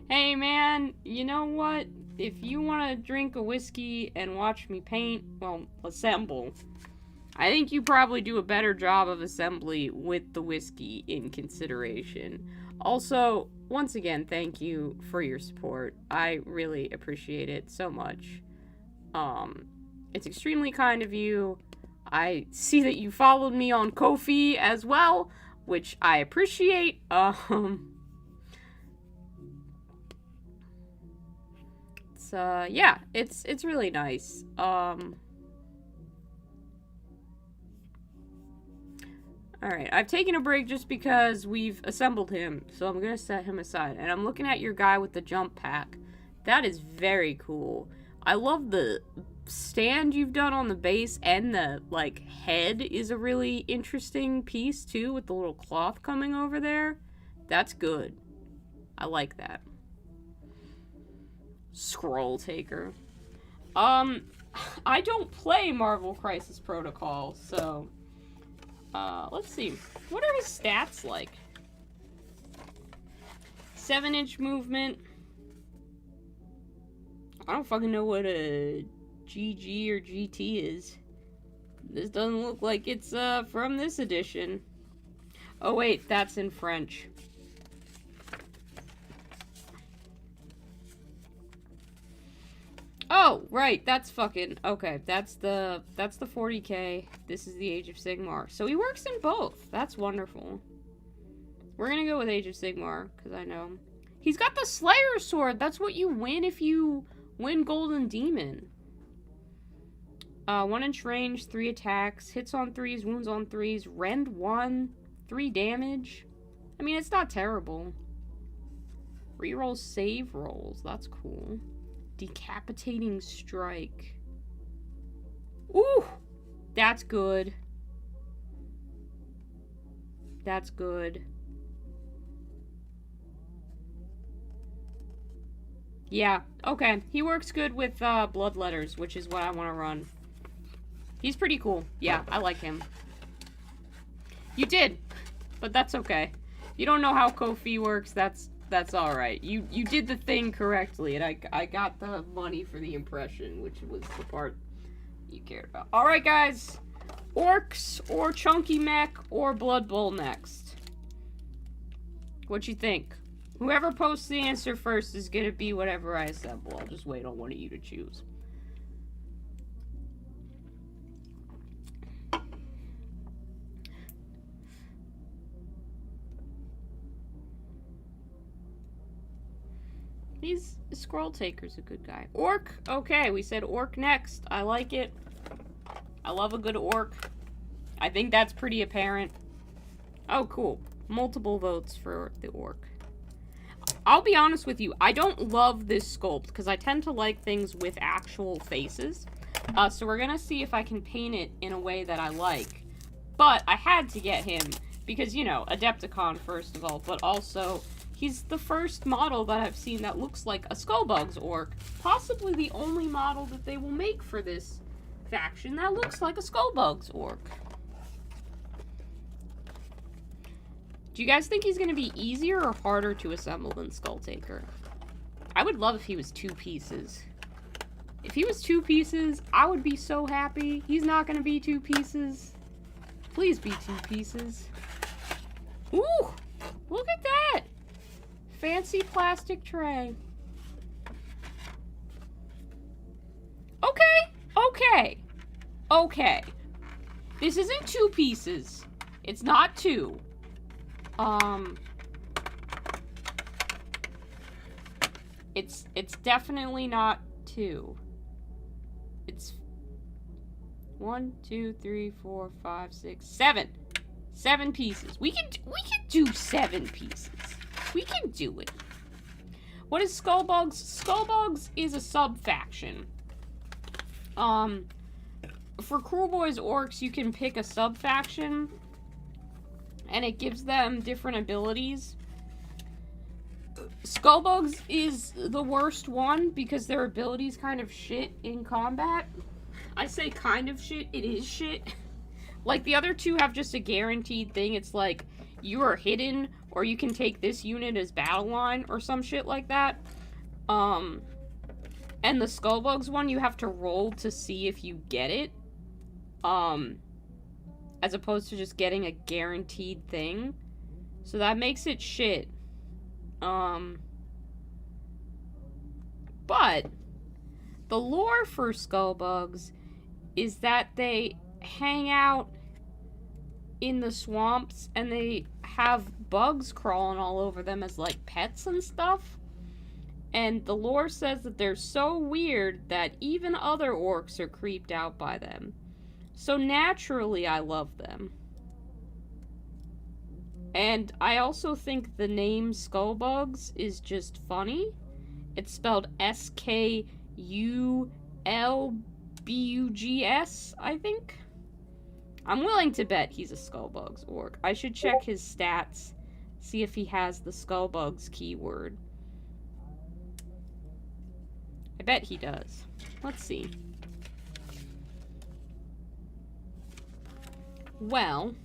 Hey man, you know what? If you want to drink a whiskey and watch me paint, well, assemble. I think you probably do a better job of assembly with the whiskey in consideration. Also, once again, thank you for your support. I really appreciate it so much. It's extremely kind of you. I see that you followed me on Ko-fi as well, which I appreciate. Yeah, it's really nice. Alright, I've taken a break just because we've assembled him, so I'm gonna set him aside. And I'm looking at your guy with the jump pack. That is very cool. I love the stand you've done on the base, and the, like, head is a really interesting piece, too, with the little cloth coming over there. That's good. I like that. Scroll Taker. I don't play Marvel Crisis Protocol, so... let's see. What are his stats like? 7-inch movement. I don't fucking know what a GG or GT is. This doesn't look like it's, from this edition. Oh wait, that's in French. Oh, right, that's fucking... Okay, that's the 40K. This is the Age of Sigmar. So he works in both. That's wonderful. We're gonna go with Age of Sigmar, because I know. He's got the Slayer Sword. That's what you win if you win Golden Demon. 1-inch range, 3 attacks, hits on 3s, wounds on 3s, rend 1, 3 damage. I mean, it's not terrible. Reroll save rolls. That's cool. Decapitating strike. Ooh! That's good. That's good. Yeah, okay. He works good with bloodletters, which is what I want to run. He's pretty cool. Yeah, I like him. You did, but that's okay. You don't know how Ko-fi works, that's alright. You did the thing correctly, and I got the money for the impression, which was the part you cared about. Alright, guys. Orcs, or Chunky Mech, or Blood Bowl next. What you think? Whoever posts the answer first is gonna be whatever I assemble. I'll just wait on one of you to choose. Scroll Taker's a good guy. Orc! Okay, we said orc next. I like it. I love a good orc. I think that's pretty apparent. Oh, cool. Multiple votes for the orc. I'll be honest with you, I don't love this sculpt, because I tend to like things with actual faces. So we're gonna see if I can paint it in a way that I like. But I had to get him, because, you know, Adepticon, first of all, but also... he's the first model that I've seen that looks like a Skullbugs orc. Possibly the only model that they will make for this faction that looks like a Skullbugs orc. Do you guys think he's going to be easier or harder to assemble than Skull Taker? I would love if he was 2 pieces. If he was 2 pieces, I would be so happy. He's not going to be 2 pieces. Please be 2 pieces. Ooh! Look at that! Fancy plastic tray. Okay. Okay. This isn't 2 pieces. It's not 2. It's definitely not 2. It's 1, 2, 3, 4, 5, 6, 7. 7 pieces. We can do 7 pieces. We can do it. What is Skullbugs? Skullbugs is a sub-faction. For Kruleboyz Orcs, you can pick a sub-faction, and it gives them different abilities. Skullbugs is the worst one, because their abilities kind of shit in combat. I say kind of shit, it is shit. Like, the other 2 have just a guaranteed thing. It's like, you are hidden, or you can take this unit as battle line, or some shit like that. And the Skullbugs one, you have to roll to see if you get it. As opposed to just getting a guaranteed thing. So that makes it shit. But the lore for Skullbugs is that they hang out in the swamps and they have bugs crawling all over them as like pets and stuff. And the lore says that they're so weird that even other orcs are creeped out by them. So naturally I love them. And I also think the name Skullbugs is just funny. It's spelled S-K-U-L-B-U-G-S, I think. I'm willing to bet he's a Skullbugs orc. I should check his stats, see if he has the Skullbugs keyword. I bet he does. Let's see. Well,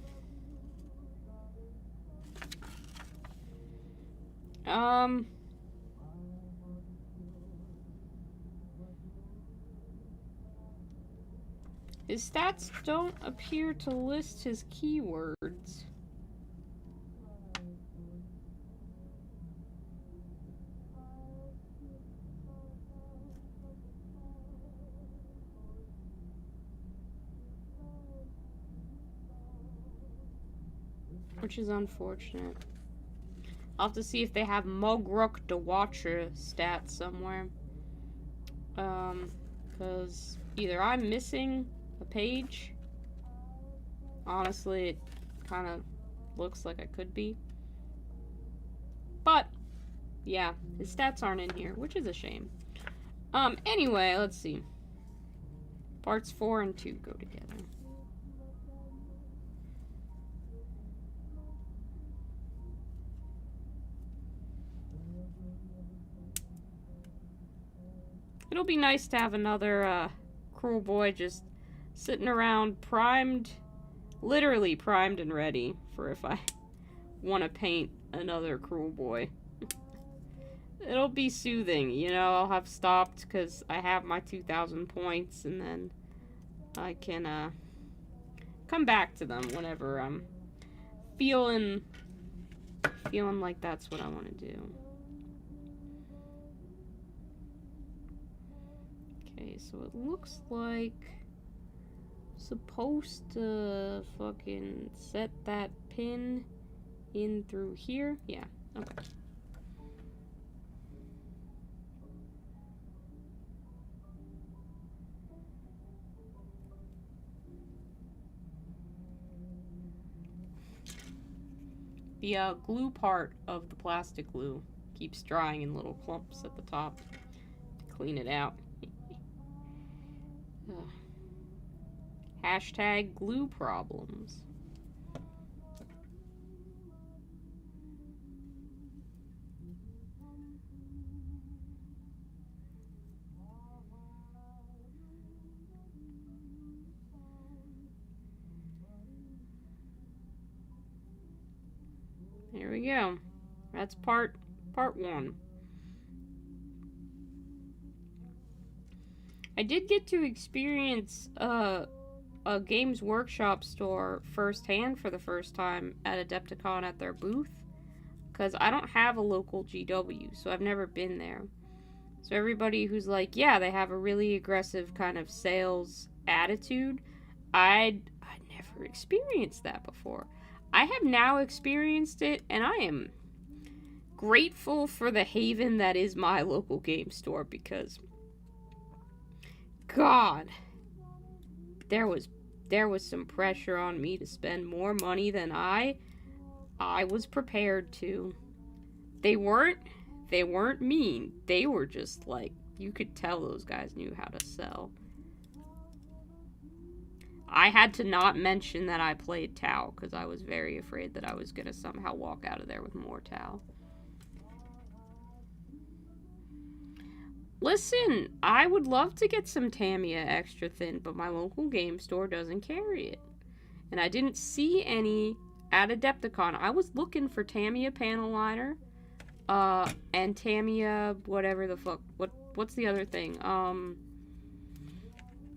his stats don't appear to list his keywords. Which is unfortunate. I'll have to see if they have Mogruk the Watcher stats somewhere. Because either I'm missing a page. Honestly, it kind of looks like I could be. But, yeah, his stats aren't in here, which is a shame. Anyway, let's see. Parts 4 and 2 go together. It'll be nice to have another, Cruel Boy just sitting around primed, literally primed and ready for if I want to paint another Cruel Boy. It'll be soothing, you know, I'll have stopped because I have my 2,000 points and then I can, come back to them whenever I'm feeling like that's what I want to do. Okay, so it looks like I'm supposed to fucking set that pin in through here. Yeah, okay. The glue part of the plastic glue keeps drying in little clumps at the top to clean it out. Hashtag glue problems. There we go. That's part 1. I did get to experience a Games Workshop store firsthand for the first time at Adepticon at their booth, because I don't have a local GW, so I've never been there. So everybody who's like, yeah, they have a really aggressive kind of sales attitude, I'd never experienced that before. I have now experienced it, and I am grateful for the haven that is my local game store, because God, there was some pressure on me to spend more money than I was prepared to. They weren't mean. They were just like, you could tell those guys knew how to sell. I had to not mention that I played Tau, because I was very afraid that I was going to somehow walk out of there with more Tau. Listen, I would love to get some Tamiya extra thin, but my local game store doesn't carry it. And I didn't see any at Adepticon. I was looking for Tamiya panel liner, and Tamiya whatever the fuck. What's the other thing?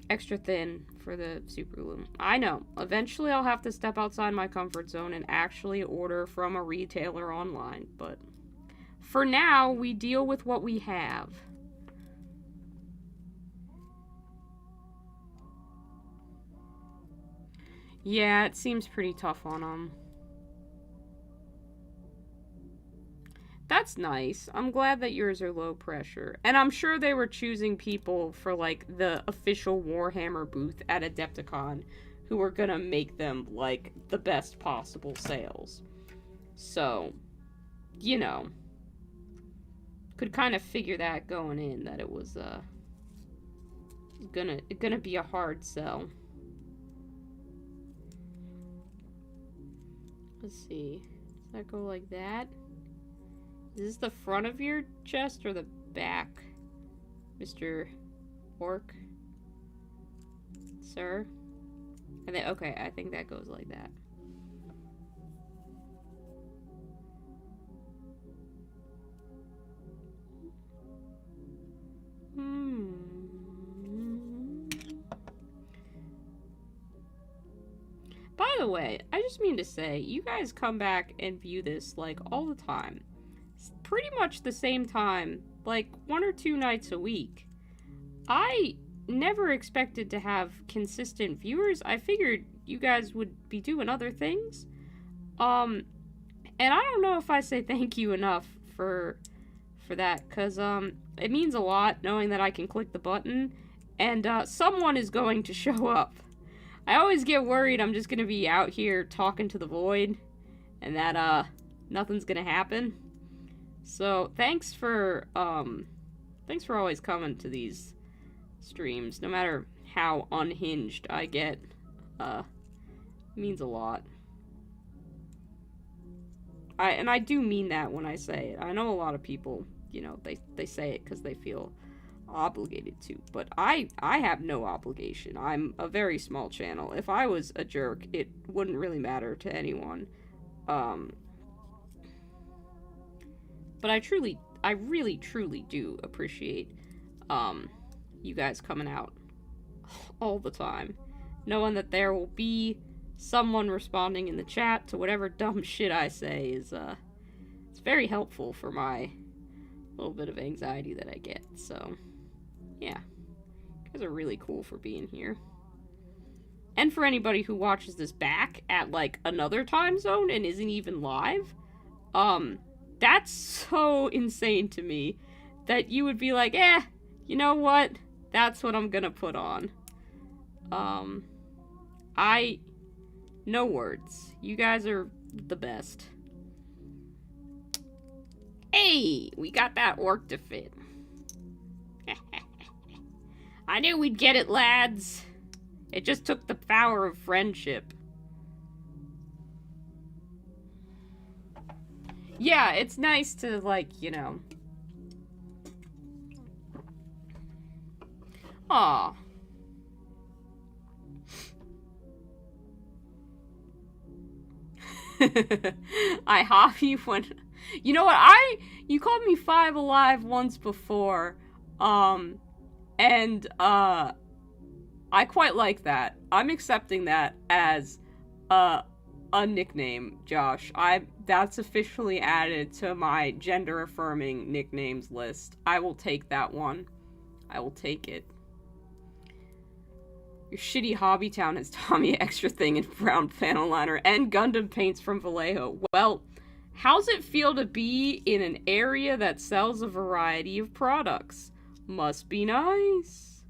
Extra thin for the super glue. I know. Eventually I'll have to step outside my comfort zone and actually order from a retailer online, but for now, we deal with what we have. Yeah, it seems pretty tough on them. That's nice. I'm glad that yours are low pressure. And I'm sure they were choosing people for, like, the official Warhammer booth at Adepticon who were gonna make them, like, the best possible sales. So, you know, could kind of figure that going in, that it was, gonna be a hard sell. Let's see. Does that go like that? Is this the front of your chest or the back? Mr. Orc? Sir? Okay, I think that goes like that. By the way, I just mean to say, you guys come back and view this, like, all the time. It's pretty much the same time, like, 1 or 2 nights a week. I never expected to have consistent viewers. I figured you guys would be doing other things. And I don't know if I say thank you enough for that, because, it means a lot knowing that I can click the button, and, someone is going to show up. I always get worried I'm just gonna be out here talking to the void, and that, nothing's gonna happen. So, thanks for always coming to these streams, no matter how unhinged I get. It means a lot. I do mean that when I say it. I know a lot of people, you know, they say it because they feel obligated to, but I have no obligation. I'm a very small channel. If I was a jerk, it wouldn't really matter to anyone. But I really truly do appreciate you guys coming out all the time, knowing that there will be someone responding in the chat to whatever dumb shit I say is it's very helpful for my little bit of anxiety that I get. So yeah, you guys are really cool for being here. And for anybody who watches this back at, like, another time zone and isn't even live, that's so insane to me that you would be like, you know what? That's what I'm gonna put on. No words. You guys are the best. Hey, we got that orc to fit. I knew we'd get it, lads. It just took the power of friendship. Yeah, it's nice to, like, you know. Aw. I hobby when... You know what, you called me 5 Alive once before, and, I quite like that. I'm accepting that as, a nickname, Josh. That's officially added to my gender-affirming nicknames list. I will take that one. I will take it. Your shitty hobby town has Tommy Extra Thing and brown panel liner and Gundam paints from Vallejo. Well, how's it feel to be in an area that sells a variety of products? Must be nice.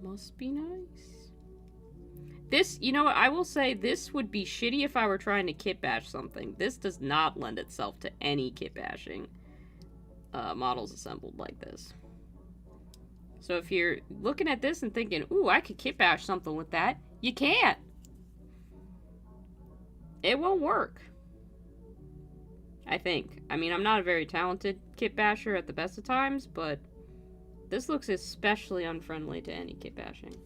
Must be nice. This, you know what, I will say this would be shitty if I were trying to kit bash something. This does not lend itself to any kit bashing. Models assembled like this. So if you're looking at this and thinking, ooh, I could kit bash something with that, you can't. It won't work. I think. I mean, I'm not a very talented kit basher at the best of times, but this looks especially unfriendly to any kit bashing.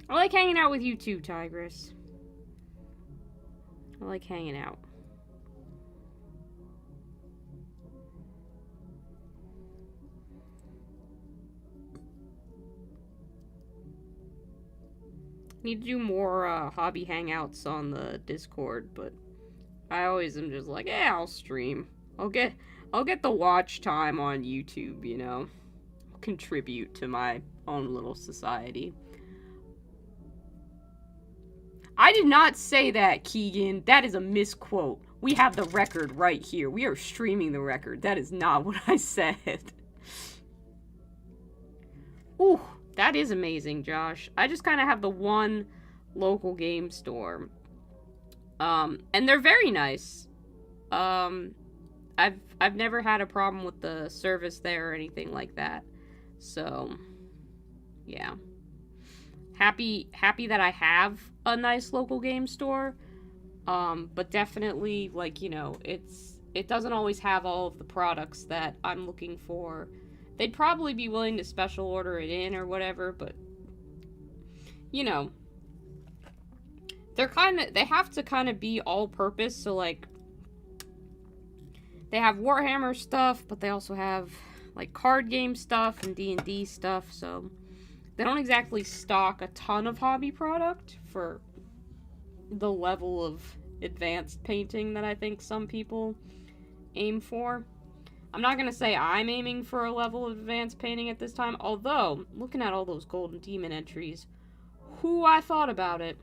I like hanging out with you too, Tigress. I like hanging out. Need to do more hobby hangouts on the Discord, but I always am just like, yeah, I'll stream. I'll get the watch time on YouTube, you know. Contribute to my own little society. I did not say that, Keegan. That is a misquote. We have the record right here. We are streaming the record. That is not what I said. Ooh, that is amazing, Josh. I just kind of have the one local game store. And they're very nice. I've never had a problem with the service there or anything like that. So, yeah. Happy that I have a nice local game store. But definitely, like, you know, it doesn't always have all of the products that I'm looking for. They'd probably be willing to special order it in or whatever, but, you know, they have to kind of be all-purpose, so, like, they have Warhammer stuff, but they also have, like, card game stuff and D&D stuff, so they don't exactly stock a ton of hobby product for the level of advanced painting that I think some people aim for. I'm not going to say I'm aiming for a level of advanced painting at this time, although, looking at all those Golden Demon entries, I thought about it.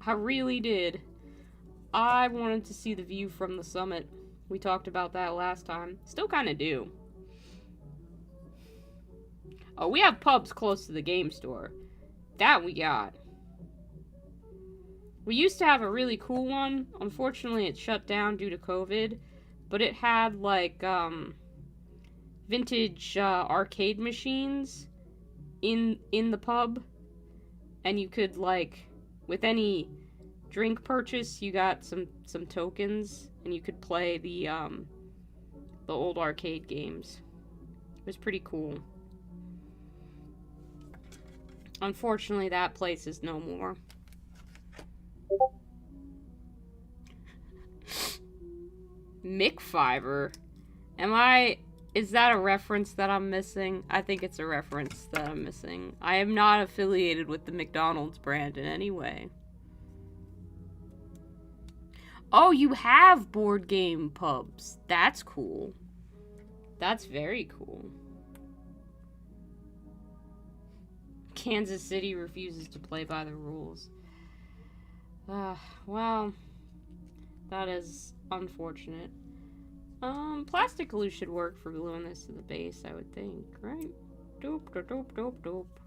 I really did. I wanted to see the view from the summit. We talked about that last time. Still kind of do. Oh, we have pubs close to the game store. That we got. We used to have a really cool one. Unfortunately, it shut down due to COVID. But it had, like, vintage arcade machines in the pub. And you could, like, with any drink purchase, you got some tokens. And you could play the old arcade games. It was pretty cool. Unfortunately, that place is no more. McFiver. Is that a reference that I'm missing? I think it's a reference that I'm missing. I am not affiliated with the McDonald's brand in any way. Oh, you have board game pubs. That's cool. That's very cool. Kansas City refuses to play by the rules. Well, that is unfortunate. Plastic glue should work for gluing this to the base, I would think, right? Dope, dope, dope, dope, dope.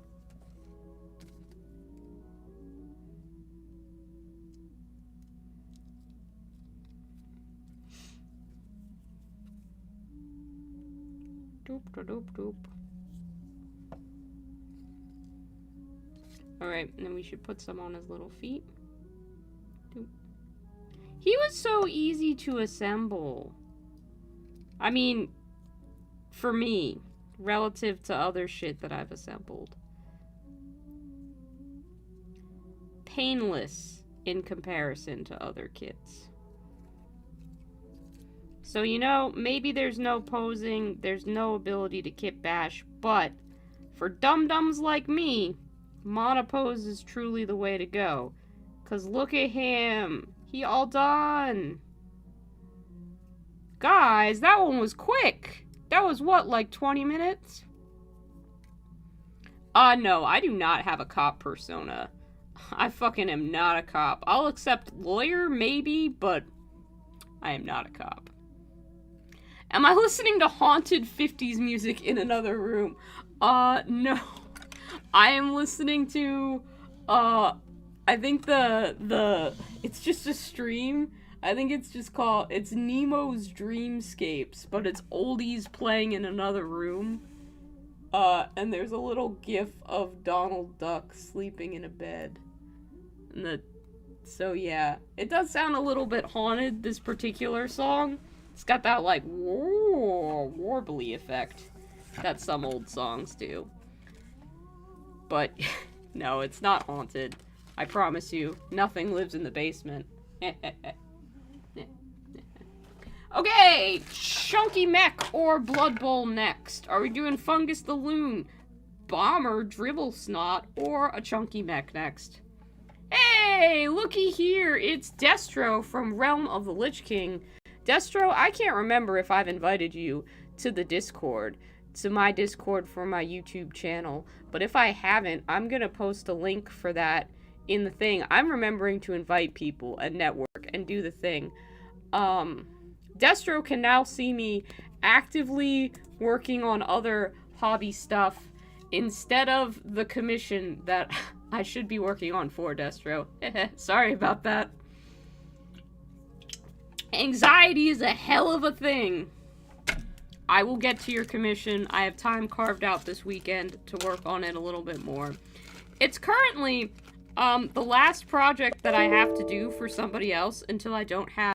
Dope, dope, dope, dope. Alright, and then we should put some on his little feet. Doop. He was so easy to assemble. I mean, for me, relative to other shit that I've assembled. Painless in comparison to other kits. So, you know, maybe there's no posing, there's no ability to kit bash, but for dum-dums like me, monopose is truly the way to go. 'Cause look at him. He all done. Guys, that one was quick. That was what, like 20 minutes? No, I do not have a cop persona. I fucking am not a cop. I'll accept lawyer, maybe, but I am not a cop. Am I listening to haunted 50s music in another room? No. I am listening to, I think it's just a stream. I think it's just it's Nemo's Dreamscapes, but it's oldies playing in another room. And there's a little gif of Donald Duck sleeping in a bed. So yeah, it does sound a little bit haunted, this particular song. It's got that, like, warbly effect that some old songs do. But, no, it's not haunted. I promise you, nothing lives in the basement. Okay, Chunky Mech or Blood Bowl next. Are we doing Fungus the Loon, Bomber, Dribble Snot, or a Chunky Mech next? Hey, looky here, it's Destro from Realm of the Lich King. Destro, I can't remember if I've invited you to the Discord, to my Discord for my YouTube channel, but if I haven't, I'm gonna post a link for that in the thing. I'm remembering to invite people and network and do the thing. Destro can now see me actively working on other hobby stuff instead of the commission that I should be working on for Destro. Sorry about that. Anxiety is a hell of a thing. I will get to your commission. I have time carved out this weekend to work on it a little bit more. It's currently the last project that I have to do for somebody else until I don't have